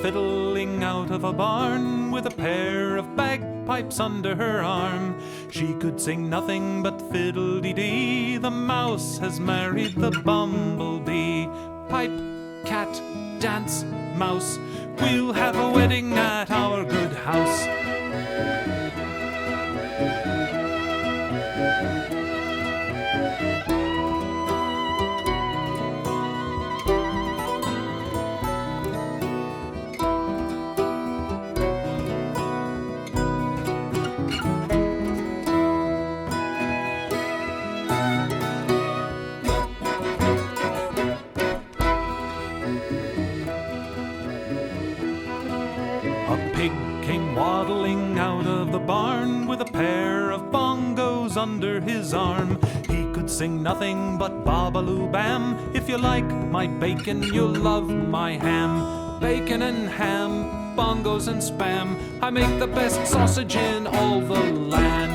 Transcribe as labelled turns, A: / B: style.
A: fiddling out of a barn with a pair of bagpipes under her arm. She could sing nothing but fiddle-dee-dee. The mouse has married the bumblebee. Pipe, cat, dance, mouse, we'll have a wedding at our good house. A pig came waddling out of the barn with a pair of bongos under his arm. He could sing nothing but Babaloo Bam. If you like my bacon, you'll love my ham. Bacon and ham, bongos and spam, I make the best sausage in all the land.